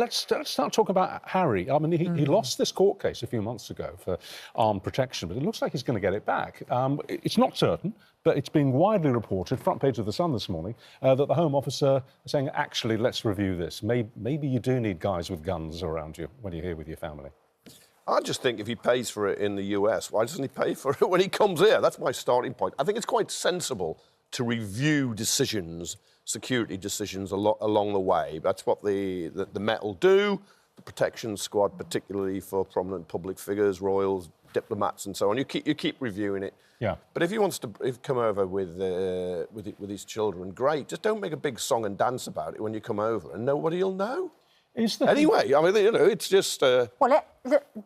let's start talking about Harry. I mean, he lost this court case a few months ago for armed protection, but it looks like he's going to get it back. It's not certain, but it's being widely reported, front page of The Sun this morning, that the Home Office are saying, actually, let's review this. Maybe you do need guys with guns around you when you're here with your family. I just think if he pays for it in the US, why doesn't he pay for it when he comes here? That's my starting point. I think it's quite sensible to review decisions, security decisions along the way. That's what the Met will do, the protection squad, particularly for prominent public figures, royals, diplomats and so on. You keep reviewing it. Yeah. But if he wants to come over with his children, great. Just don't make a big song and dance about it when you come over, and nobody will know. Anyway, I mean, you know, it's just...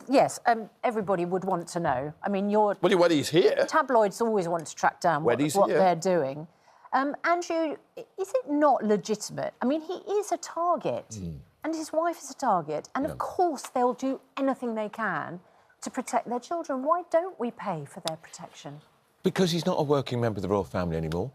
Yes, everybody would want to know. I mean, when he's here... Tabloids always want to track down what they're doing. Andrew, is it not legitimate? I mean, he is a target, and his wife is a target, and of course they'll do anything they can to protect their children. Why don't we pay for their protection? Because he's not a working member of the royal family anymore.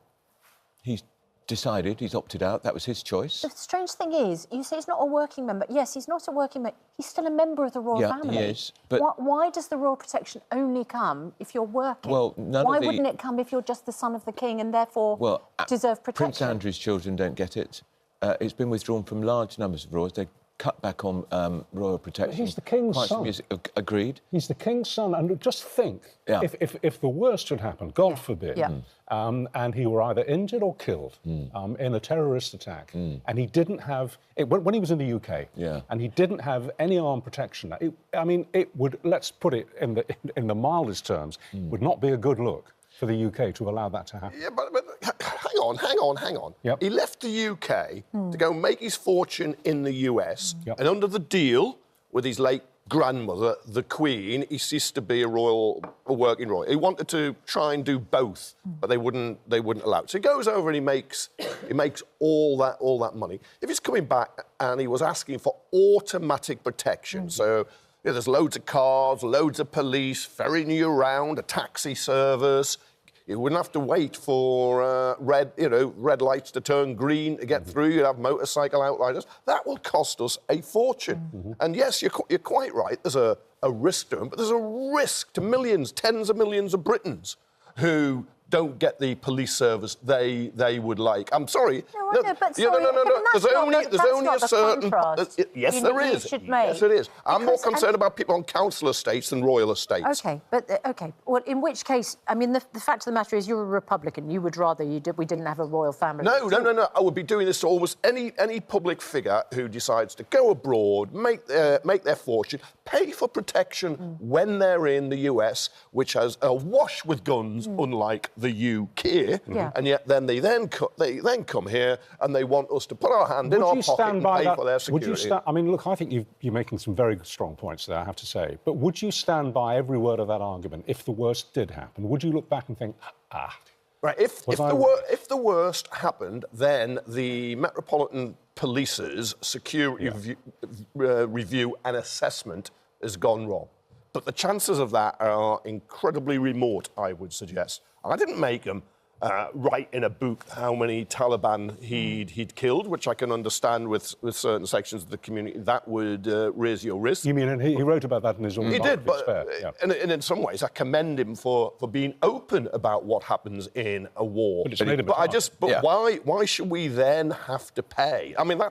He's decided, he's opted out, that was his choice. The strange thing is, you say he's not a working member. Yes, he's not a working member. He's still a member of the royal family. Yeah, he is. But why does the royal protection only come if you're working? Well, why wouldn't it come if you're just the son of the king and therefore deserve protection? Prince Andrew's children don't get it. It's been withdrawn from large numbers of royals. They cut back on royal protection. But he's the king's son. Agreed. He's the king's son, and just think, if the worst should happen, God forbid, and he were either injured or killed in a terrorist attack, and he didn't have... when he was in the UK, and he didn't have any armed protection, it would, let's put it in the mildest terms, would not be a good look for the UK to allow that to happen. Yeah, but hang on. Yep. He left the UK to go make his fortune in the US, and under the deal with his late grandmother, the Queen, he ceased to be a working royal. He wanted to try and do both, but they wouldn't allow it. So he goes over and he makes all that money. If he's coming back and he was asking for automatic protection, so there's loads of cars, loads of police ferrying you around, a taxi service. You wouldn't have to wait for red lights to turn green to get through. You'd have motorcycle outriders. That will cost us a fortune. And yes, you're quite right. There's a risk to them, but there's a risk to millions, tens of millions of Britons who don't get the police service they would like. I'm sorry. No, I know, but sorry. No. There's only a certain... Yes, there is. Yes, it is. I'm more concerned about people on council estates than royal estates. OK. Well, in which case, I mean, the fact of the matter is you're a Republican. You would rather we didn't have a royal family. No. I would be doing this to almost any public figure who decides to go abroad, make their fortune, pay for protection when they're in the US, which has awash with guns, unlike the UK, and yet they then come here and they want us to put our hand in our pocket and pay for their security. I mean, look, I think you're making some very strong points there, I have to say. But would you stand by every word of that argument if the worst did happen? Would you look back and think, Right, if the worst happened, then the Metropolitan Police's security review and assessment has gone wrong. But the chances of that are incredibly remote, I would suggest. I didn't make them write in a book how many Taliban he'd killed, which I can understand with certain sections of the community. That would raise your risk. You mean he wrote about that in his own He did, but and in some ways I commend him for being open about what happens in a war. But why should we then have to pay? I mean,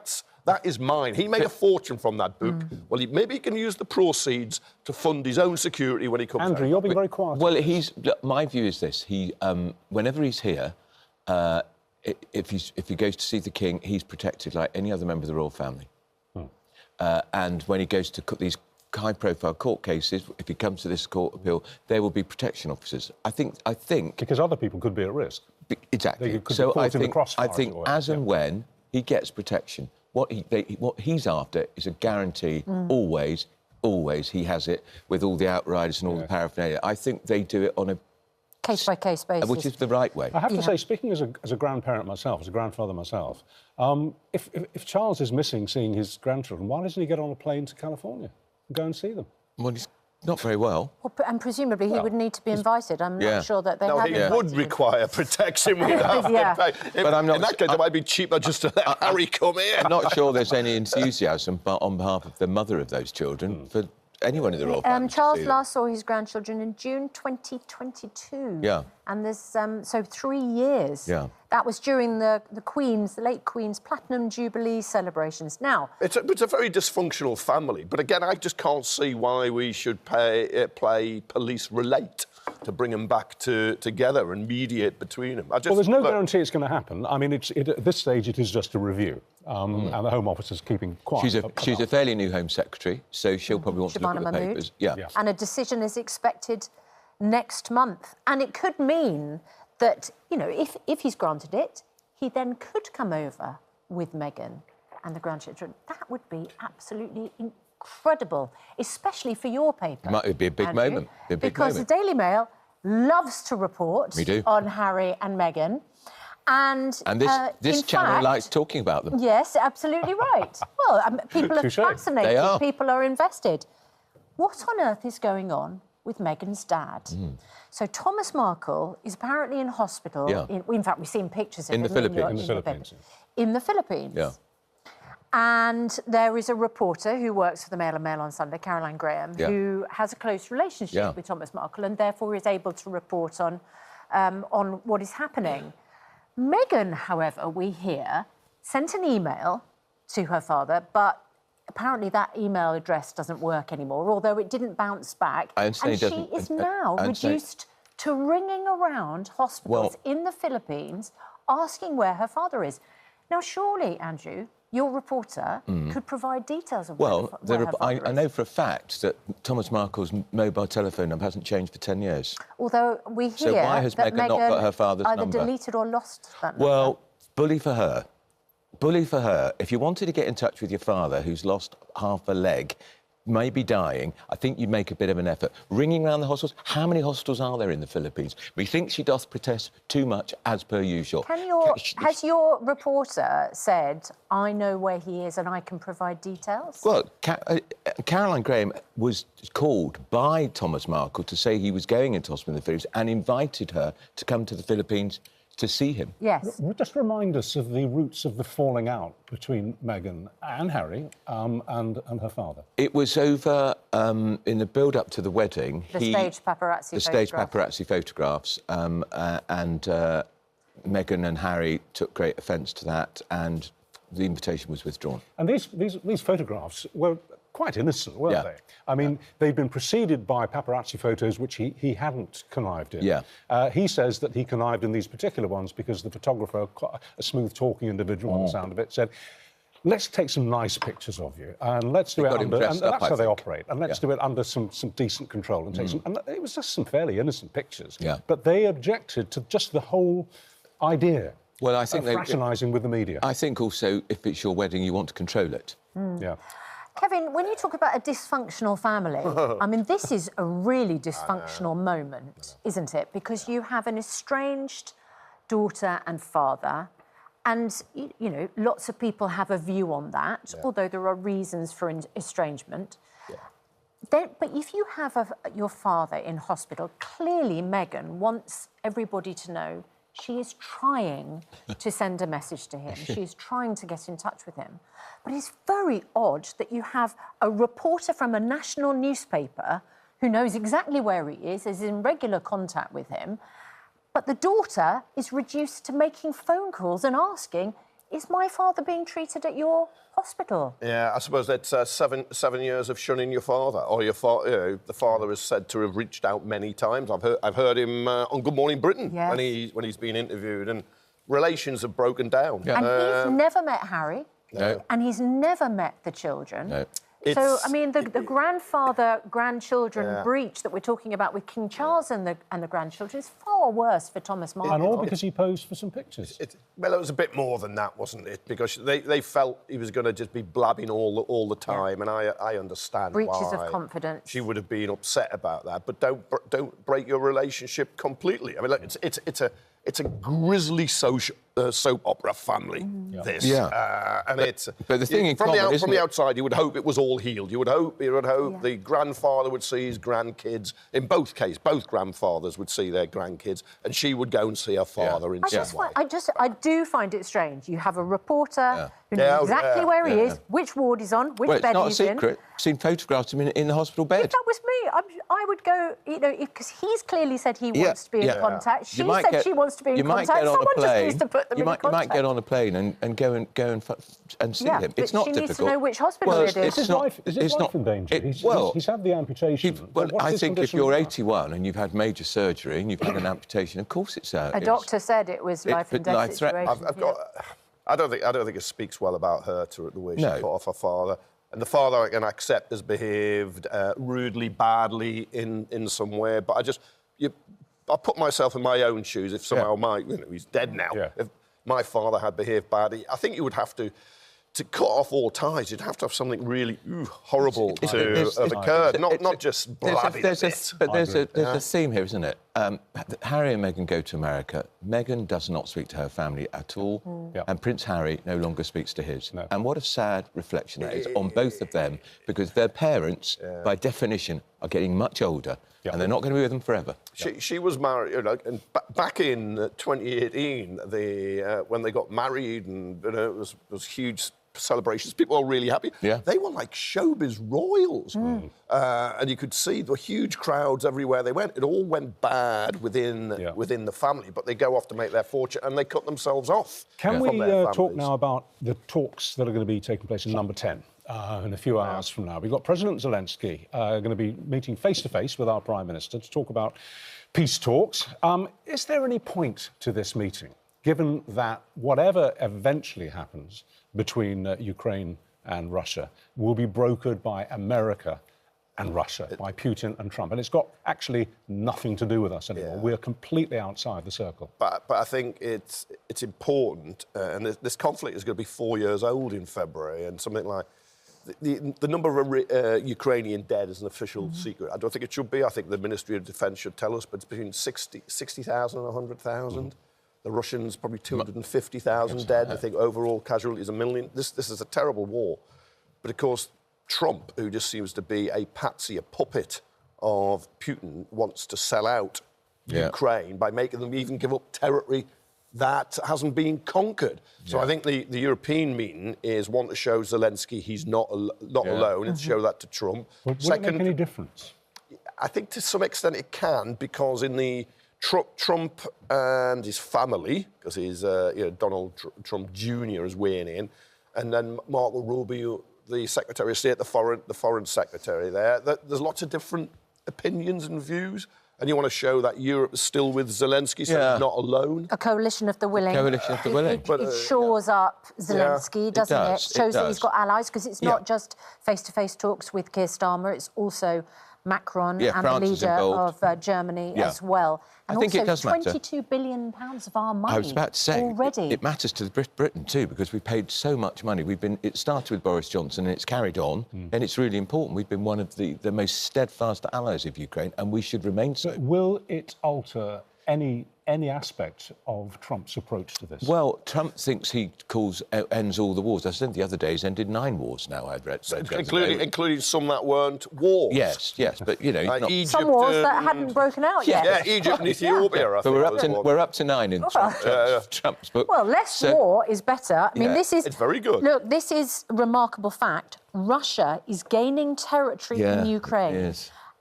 that is mine. He made a fortune from that book. Well, maybe he can use the proceeds to fund his own security when he comes Andrew, out. you're being very quiet. Well, my view is this. Whenever he's here, if he goes to see the King, he's protected like any other member of the royal family. And when he goes to these high-profile court cases, if he comes to this court appeal, there will be protection officers. I think... Because other people could be at risk. Exactly. So I think as and when he gets protection, what he's after is a guarantee, always he has it with all the outriders and all the paraphernalia. I think they do it on a case-by-case basis. Which is the right way. I have to say, speaking as a grandparent myself, as a grandfather myself, if Charles is missing seeing his grandchildren, why doesn't he get on a plane to California and go and see them? Well, Not very well. And presumably he would need to be invited. I'm not sure that they have invited he would require protection without But I'm not... In that case, it might be cheaper just to let Harry come here. I'm not sure there's any enthusiasm on behalf of the mother of those children for anyone in the royal family. Charles last saw his grandchildren in June 2022. Yeah. And there's, so 3 years. Yeah. That was during the late Queen's Platinum Jubilee celebrations. Now... It's a very dysfunctional family, but again, I just can't see why we should play police relate to bring them back together and mediate between them. Well, there's no guarantee it's going to happen. I mean, at this stage, it is just a review, and the Home Office is keeping quiet. She's a fairly new Home Secretary, so she'll probably want to look at the papers. Yeah. And a decision is expected next month. And it could mean that, you know, if he's granted it, he then could come over with Meghan and the grandchildren. That would be absolutely incredible, especially for your paper. It would be a big moment. Because the Daily Mail loves to report on Harry and Meghan. And this channel likes talking about them. Yes, absolutely right. Well, people are fascinated. They are. People are invested. What on earth is going on with Meghan's dad? So Thomas Markle is apparently in hospital. Yeah. In fact, we've seen pictures of him in the Philippines. In the Philippines. Yeah. And there is a reporter who works for the Mail and Mail on Sunday, Caroline Graham, who has a close relationship with Thomas Markle and therefore is able to report on what is happening. Meghan, however, we hear, sent an email to her father, but apparently that email address doesn't work anymore, although it didn't bounce back. And she is now reduced to ringing around hospitals in the Philippines asking where her father is. Now, surely, Andrew, your reporter could provide details of where her father is. I know for a fact that Thomas Markle's mobile telephone number hasn't changed for 10 years. Although we hear so why has Meghan not got her father's either number? Deleted or lost that number. Well, bully for her. Bully for her. If you wanted to get in touch with your father, who's lost half a leg, may be dying, I think you'd make a bit of an effort. Ringing around the hospitals, how many hospitals are there in the Philippines? We think she doth protest too much, as per usual. Has your reporter said, I know where he is and I can provide details? Well, Caroline Graham was called by Thomas Markle to say he was going into hospital in the Philippines and invited her to come to the Philippines to see him. Yes. Just remind us of the roots of the falling out between Meghan and Harry and her father. It was over in the build-up to the wedding. The staged paparazzi photographs. And Meghan and Harry took great offence to that, and the invitation was withdrawn. And these photographs were quite innocent, weren't they? I mean, they'd been preceded by paparazzi photos which he hadn't connived in. Yeah. He says that he connived in these particular ones because the photographer, a smooth-talking individual on the sound of it, said, let's take some nice pictures of you and let's do it under... And that's how they operate. And let's do it under some decent control and take some... And it was just some fairly innocent pictures. Yeah. But they objected to just the whole idea I think of fraternising with the media. I think also, if it's your wedding, you want to control it. Yeah. Kevin, when you talk about a dysfunctional family, I mean, this is a really dysfunctional moment, isn't it? Because you have an estranged daughter and father, and, you know, lots of people have a view on that, although there are reasons for estrangement. But if you have your father in hospital, clearly Meghan wants everybody to know she is trying to send a message to him. She is trying to get in touch with him. But it's very odd that you have a reporter from a national newspaper who knows exactly where he is in regular contact with him, but the daughter is reduced to making phone calls and asking, is my father being treated at your hospital? Yeah, I suppose that's 7 years of shunning your father, or your father. You know, the father is said to have reached out many times. I've heard him on Good Morning Britain when he's been interviewed, and relations have broken down. Yeah. And he's never met Harry. No. And he's never met the children. No. So, I mean, the grandfather-grandchildren breach that we're talking about with King Charles and the grandchildren is far worse for Thomas Markle. And all because he posed for some pictures. Well, it was a bit more than that, wasn't it? Because they felt he was going to just be blabbing all the time, and I understand breaches why of confidence. She would have been upset about that, but don't break your relationship completely. I mean, look, it's a grisly social soap opera family. This, and it's. But the thing from the outside, you would hope it was all healed. You would hope the grandfather would see his grandkids. In both cases, both grandfathers would see their grandkids, and she would go and see her father in some way. I do find it strange. You have a reporter who knows exactly where he is, which ward he's on, which bed he's in. It's not a secret. I've seen photographs of him in the hospital bed. If that was me, I would go, because he's clearly said he wants to be in contact. She said she wants to be in contact. Someone just needs to put them in contact. You might get on a plane and go and see him. It's not difficult. She needs to know which hospital it is. Is his life in danger? He's had the amputation. I think if you're 81 and you've had major surgery and you've had an amputation, of course it's a doctor said it was life and death situation. I don't think it speaks well about her to the way she put off her father. And the father, I can accept, has behaved rudely, badly in some way. But I put myself in my own shoes. If somehow he's dead now. If my father had behaved badly, I think you would have to cut off all ties. You'd have to have something really horrible to have occurred, not just blabbing. There's a theme here, isn't it? Harry and Meghan go to America. Meghan does not speak to her family at all, and Prince Harry no longer speaks to his. No. And what a sad reflection that is on both of them, because their parents, by definition, are getting much older, and they're not going to be with them forever. She was married, and back in 2018, when they got married, and it was huge celebrations. People were really happy. They were like showbiz royals. And you could see the huge crowds everywhere they went. It all went bad within the family, but they go off to make their fortune and they cut themselves off. Can we talk now about the talks that are going to be taking place in number 10 in a few hours from now? We've got President Zelensky going to be meeting face-to-face with our Prime Minister to talk about peace talks. Is there any point to this meeting, given that whatever eventually happens between Ukraine and Russia will be brokered by America and Russia, by Putin and Trump? And it's got actually nothing to do with us anymore. We're completely outside the circle. But I think it's important, and this conflict is going to be 4 years old in February, and something like the number of Ukrainian dead is an official secret. I don't think it should be. I think the Ministry of Defence should tell us, but it's between 60,000 and 100,000. The Russians, probably 250,000 dead. I think overall casualties 1 million. This is a terrible war. But of course, Trump, who just seems to be a patsy, a puppet of Putin, wants to sell out Ukraine by making them even give up territory that hasn't been conquered. So I think the European meeting is one to show Zelensky he's not alone, and to show that to Trump. Would it make any difference? I think to some extent it can, because in the Trump and his family, because he's Donald Trump Jr. is weighing in, and then Markle Rubio, the Secretary of State, the Foreign Secretary there. There's lots of different opinions and views, and you want to show that Europe is still with Zelensky, so he's not alone. A coalition of the willing. It shores up Zelensky, doesn't it? Shows that he's got allies, because it's not just face-to-face talks with Keir Starmer, it's also Macron and the leader of Germany as well. And I think also it does matter. £22 billion of our money. I was about to say, already. It matters to Britain too, because we paid so much money. It started with Boris Johnson and it's carried on, and it's really important. We've been one of the most steadfast allies of Ukraine, and we should remain so. But will it alter any aspect of Trump's approach to this? Well, Trump thinks he ends all the wars. I said the other day he's ended 9 wars now, I've read. Including some that weren't wars. Yes, but, Egypt, some wars that hadn't broken out yet. Yeah, Egypt and Ethiopia, I think. We're up to 9 in Trump's book. Well, less war is better. I mean, this is... It's very good. Look, this is a remarkable fact. Russia is gaining territory in Ukraine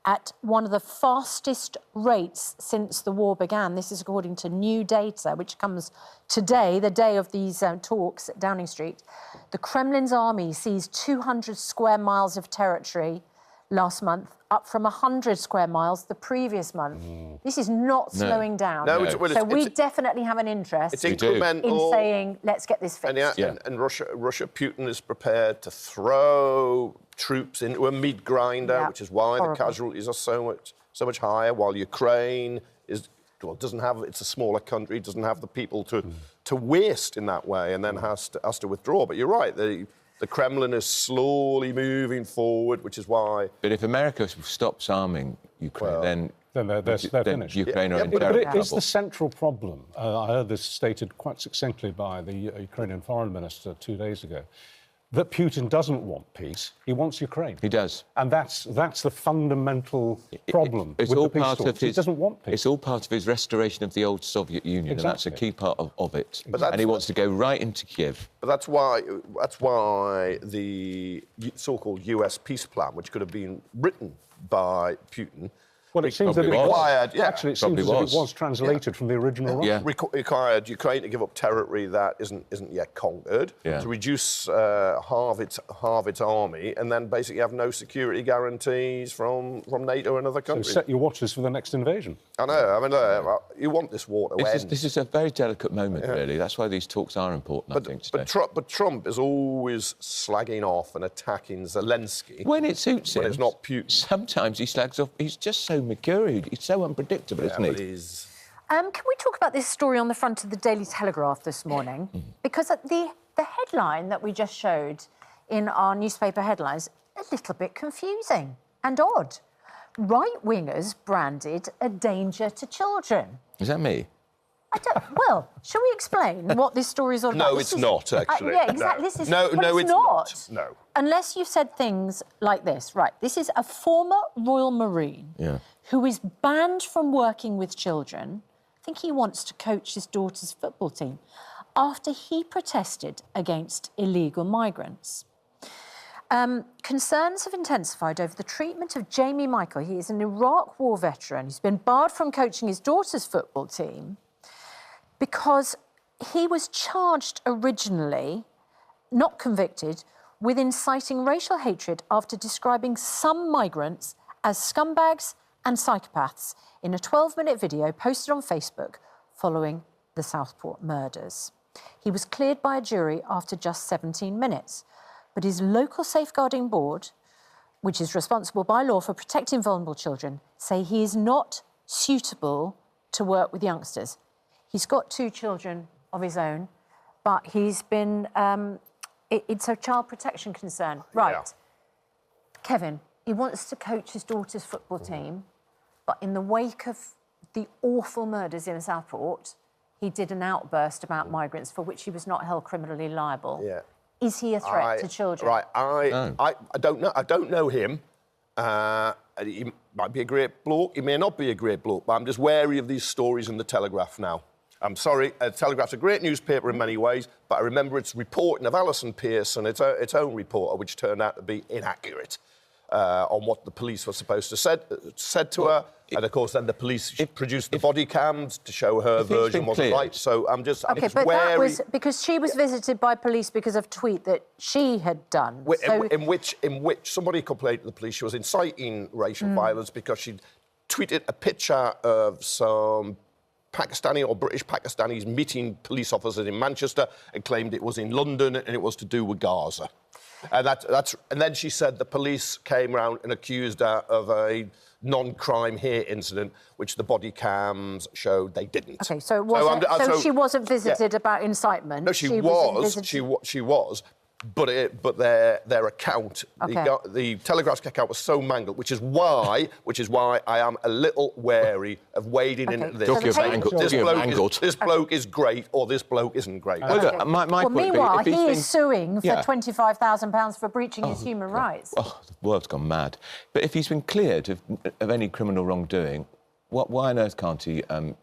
at one of the fastest rates since the war began. This is according to new data, which comes today, the day of these talks at Downing Street. The Kremlin's army seized 200 square miles of territory last month, up from 100 square miles the previous month. This is not slowing down. So we definitely have an interest in saying, let's get this fixed. And Russia, Putin is prepared to throw troops into a meat grinder, which is why the casualties are so much higher, while Ukraine doesn't have, it's a smaller country, doesn't have the people to waste in that way, and then has to withdraw. But you're right, the Kremlin is slowly moving forward, which is why... But if America stops arming Ukraine, then then they're finished. Ukraine are in but terrible it is trouble. the central problem. I heard this stated quite succinctly by the Ukrainian foreign minister 2 days ago, that Putin doesn't want peace, he wants Ukraine. He does. And that's the fundamental problem It's with all the peace part talks. of his, he doesn't want peace. It's all part of his restoration of the old Soviet Union, and that's a key part of it. And he wants to go right into Kiev. But that's why the so-called US peace plan, which could have been written by Putin, well, it seems that it required. Actually, it seems as if it was translated from the original. Required Ukraine to give up territory that isn't yet conquered, to reduce halve its army, and then basically have no security guarantees from NATO and other countries. So set your watches for the next invasion. I know. I mean, you want this war to end. This is a very delicate moment, really. That's why these talks are important, I think, today. But Trump is always slagging off and attacking Zelensky. When it suits him. When it's not Putin. Sometimes he slags off. He's just so mercurial. He's so unpredictable, isn't he? Can we talk about this story on the front of the Daily Telegraph this morning? Because the headline that we just showed in our newspaper headlines, a little bit confusing and odd. Right-wingers branded a danger to children. Is that me? Well, shall we explain what this story is all about? No, it's not, actually. Yeah, exactly. This is, no, it's not. No. Unless you said things like this. Right, this is a former Royal Marine who is banned from working with children. I think he wants to coach his daughter's football team after he protested against illegal migrants. Concerns have intensified over the treatment of Jamie Michael. He is an Iraq war veteran. He's been barred from coaching his daughter's football team because he was charged originally, not convicted, with inciting racial hatred after describing some migrants as scumbags and psychopaths in a 12-minute video posted on Facebook following the Southport murders. He was cleared by a jury after just 17 minutes, but his local safeguarding board, which is responsible by law for protecting vulnerable children, say he is not suitable to work with youngsters. He's got 2 children of his own, but he's been... it's a child protection concern. Right. Yeah. Kevin, he wants to coach his daughter's football team, but in the wake of the awful murders in Southport, he did an outburst about migrants for which he was not held criminally liable. Yeah. Is he a threat to children? Right, I don't know. I don't know him. He might be a great bloke. He may not be a great bloke, but I'm just wary of these stories in the Telegraph now. I'm sorry, Telegraph's a great newspaper in many ways, but I remember its reporting of Alison Pearson, its own reporter, which turned out to be inaccurate on what the police were supposed to said to her. And, of course, then the police produced the body cams to show her version wasn't right. So I'm just OK, but wary. That was because she was visited by police because of a tweet that she had done. In which somebody complained to the police she was inciting racial violence because she'd tweeted a picture of some Pakistani or British Pakistanis meeting police officers in Manchester and claimed it was in London and it was to do with Gaza. And then she said the police came round and accused her of a non-crime here incident, which the body cams showed they didn't. OK, so she wasn't visited about incitement? No, she was. But their account, the Telegraph's account was so mangled, which is why I am a little wary of wading into this. This bloke is great, or this bloke isn't great. Meanwhile, he is suing for £25,000 for breaching his human rights. Oh, the world's gone mad. But if he's been cleared of any criminal wrongdoing, why on earth can't he? Why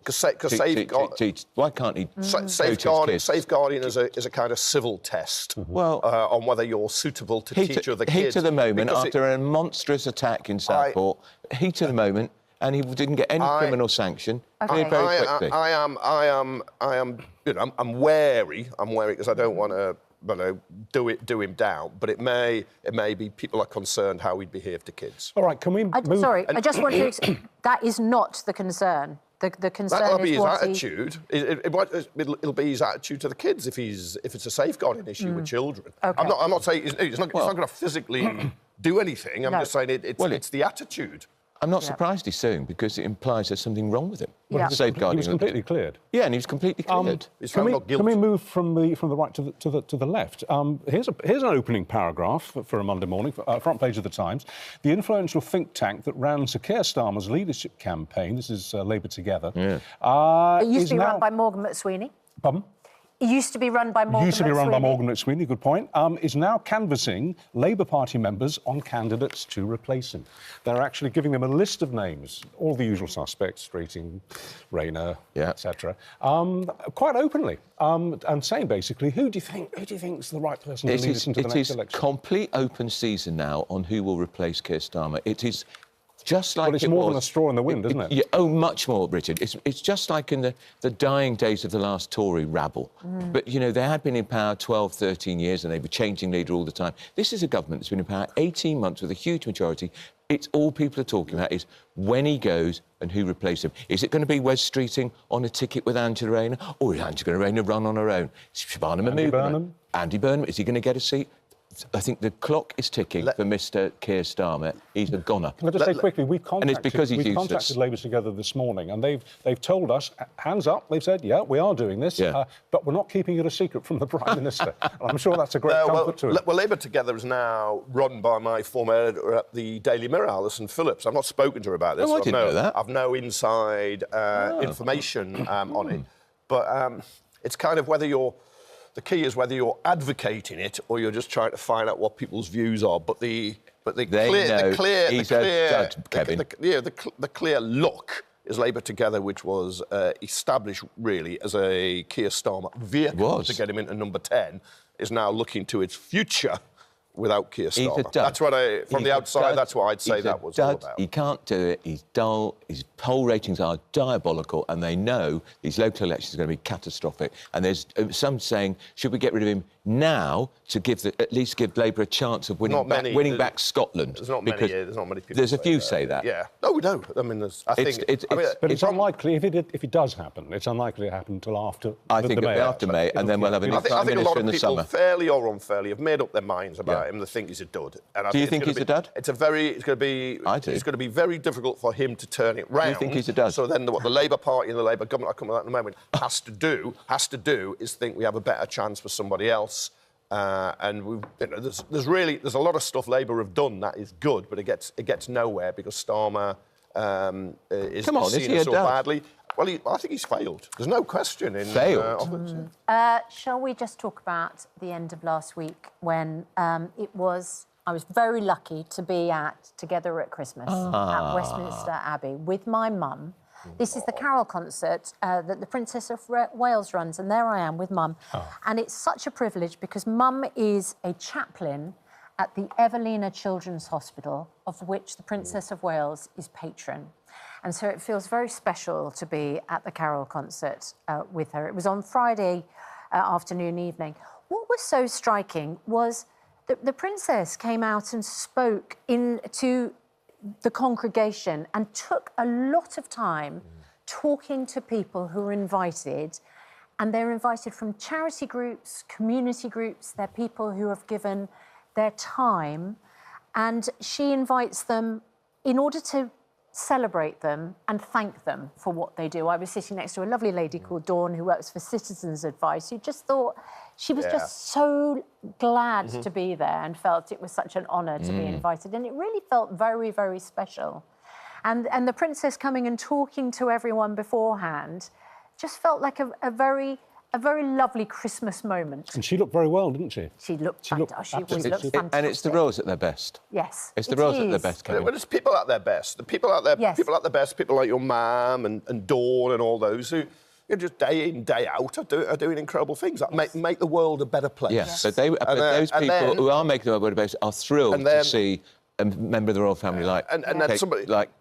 can't he? Safeguarding is a kind of civil test. Well, on whether you're suitable to teach other kids. Heat of the moment, after a monstrous attack in Southport, heat of the moment, and he didn't get any criminal sanction. Very quickly. I'm wary because I don't want to. Do him down, but it may be people are concerned how he'd behave to kids. All right, can we move... Sorry, I just want to... that is not the concern. The concern That'll be is his attitude. It'll be his attitude to the kids if it's a safeguarding issue with children. Okay. I'm not saying he's not going to physically do anything. I'm just saying it's the attitude. I'm not surprised he's suing, because it implies there's something wrong with him. Well, he was completely cleared. Yeah, and he was completely cleared. Can we move from the right to the left? Here's an opening paragraph for a Monday morning, front page of the Times. The influential think tank that ran Sir Keir Starmer's leadership campaign, this is Labour Together. Yeah. It used to be run by Morgan McSweeney. Pardon? It used to be run by Morgan McSweeney, good point, is now canvassing Labour Party members on candidates to replace him. They're actually giving them a list of names, all the usual suspects, Streeting, Rayner, etc., quite openly, and saying basically, who do you think is the right person to lead us into the next election? It is complete open season now on who will replace Keir Starmer. It is just like it's more than a straw in the wind, isn't it? Yeah, much more, Richard. It's just like in the dying days of the last Tory rabble. But, you know, they had been in power 12, 13 years and they were changing leader all the time. This is a government that's been in power 18 months with a huge majority. It's all people are talking about is when he goes and who replaces him. Is it going to be Wes Streeting on a ticket with Angela Rayner? Or is Angela Rayner run on her own? Andy Burnham, is he going to get a seat? I think the clock is ticking for Mr. Keir Starmer. He's a goner. Can I just say quickly, we've contacted Labour Together this morning, and they've told us, hands up, they've said, yeah, we are doing this, but we're not keeping it a secret from the Prime Minister. I'm sure that's a great comfort to him. Well, Labour Together is now run by my former editor at the Daily Mirror, Alison Phillips. I've not spoken to her about this. I didn't know that. I've no inside information on it. But it's kind of the key is whether you're advocating it or you're just trying to find out what people's views are. But the clear look is Labour Together, which was established really as a Keir Starmer vehicle to get him into number 10, is now looking to its future without Keir Starmer. That's what from the outside, that's what I'd say that was all about. He can't do it. He's dull. His poll ratings are diabolical, and they know these local elections are going to be catastrophic. And there's some saying, should we get rid of him now to at least give Labour a chance of winning back Scotland? There's not many people. There's a few say that. Yeah. No, we don't. I mean, but it's unlikely if it does happen. It's unlikely to happen until after. I think it'll be after May, and then we'll have a new Prime Minister in the summer. I think a lot of people, fairly or unfairly, have made up their minds about him. They think he's a dud. Do you think he's a dud? It's going to be very difficult for him to turn it round. Do you think he's a dud? So then what the Labour Party and the Labour government, I'll come to that in a moment, has to do is think we have a better chance for somebody else. And there's a lot of stuff Labour have done that is good, but it gets nowhere because Starmer is seen so badly. Well, I think he's failed. There's no question. Failed? Shall we just talk about the end of last week when I was very lucky to be Together at Christmas at Westminster Abbey with my mum. This is the carol concert that the Princess of Wales runs, and there I am with Mum. And it's such a privilege because Mum is a chaplain at the Evelina Children's Hospital, of which the Princess of Wales is patron. And so it feels very special to be at the carol concert with her. It was on Friday afternoon, evening. What was so striking was that the Princess came out and spoke to the congregation and took a lot of time talking to people who were invited, and they're invited from charity groups, community groups. They're people who have given their time, and she invites them in order to celebrate them and thank them for what they do. I was sitting next to a lovely lady called Dawn who works for Citizens Advice, who just thought she was just so glad to be there and felt it was such an honour to be invited. And it really felt very, very special. And the Princess coming and talking to everyone beforehand just felt like a very lovely Christmas moment. And she looked very well, didn't she? She looked fantastic. And it's the royals at their best. Yes, it's the royals at their best. Well, it's people at their best. The people at their best. People like your mum and Dawn and all those who just day in, day out are doing incredible things that make the world a better place. Yes, but those people who are making the world a better place are thrilled to see a member of the royal family like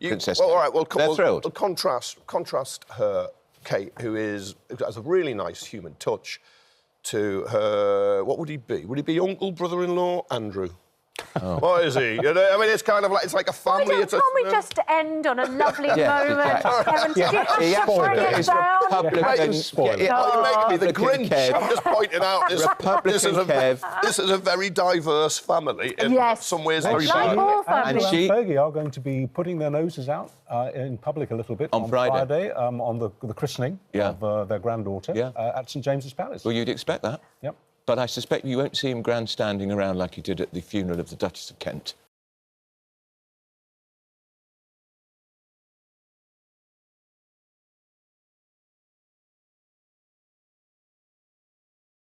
Princess. Well, all right, they're thrilled. We'll contrast her, Kate, who has a really nice human touch, to her. What would he be? Would he be uncle, brother-in-law, Andrew? Oh. What is he? You know, I mean, it's kind of like it's like a family. Can't we just end on a lovely moment? Kevin, did you have to bring it down? You make me the Grinch. I'm just pointing out this is a very diverse family. In some ways, very bad. And Fergie are going to be putting their noses out in public a little bit on Friday on the christening of their granddaughter at St James's Palace. Well, you'd expect that. Yep. But I suspect you won't see him grandstanding around like he did at the funeral of the Duchess of Kent.